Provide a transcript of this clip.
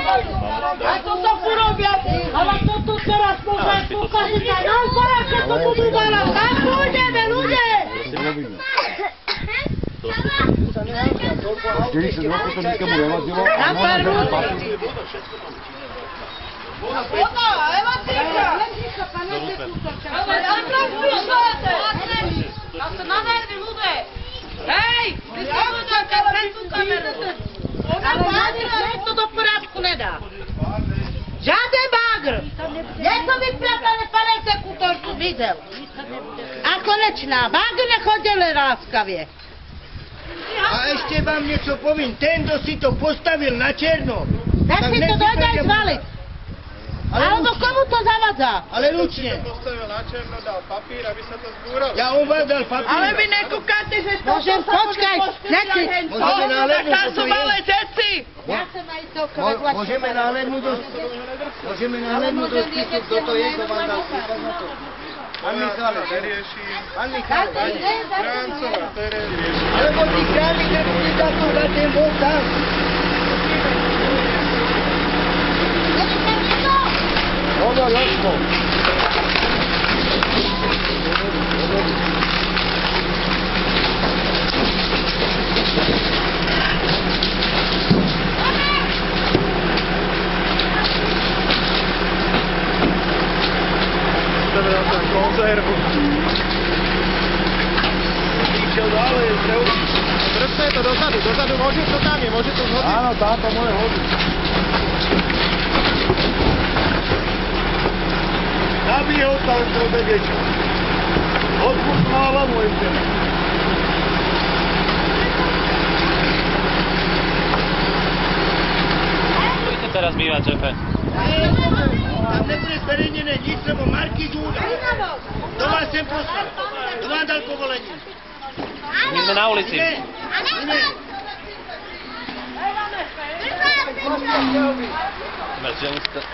A toto urobia, ale toto teraz pokaží sa nám, že to budú dávať. Tam pôjdeme, ľudia! 40 rokov to nikomu nevadilo. Na pár ľudí. Ja sa na nervy, ľudé! Hej! Ty sa ľudia, keď pre tú kameru! Ale to do poriadku nedá. Žiaden bagr! Nie som vypriatané, pane exekútor, tu videl. A konečná, bagr nechodili láskavie. A ešte vám niečo poviem, ten, kto si to postavil na černo. Tak si to dojde aj zvaliť. Alebo komu to zavadza? Ale ručne. Postavil na černo, dal papír, aby sa to zbúralo. Ja on vám dal papír. Ale vy nekúkáte, že to môžem, počkaj, nechci. Môžeme nahlédnuť, Tak čo sú to malé je. deti. Ja som aj celkové vlačky. Môžeme nahlédnuť do spisu, kto to je, kto vám dal prípad na to. Pán Michálek. Nerieši. Pán Michálek. Kráncová, Tere rieši. Alebo tí králi, nebudú za to dať ten bod tam. Voda, ľahko. Chceme na ten konzervu. Išiel dále, Držme to dozadu, môže to tam je, môže to zhodiť. Áno, táto môže hodiť. nabij ho tam, to bebiečo. Odpust na hlavu ešte. Budete teraz bývať, šéfe? Tam nebude zverejnené nič, lebo Markíz údaj. To vás sem poslal. To vám dal povolenie. My sme na ulici. Nie. Mrzeli ste.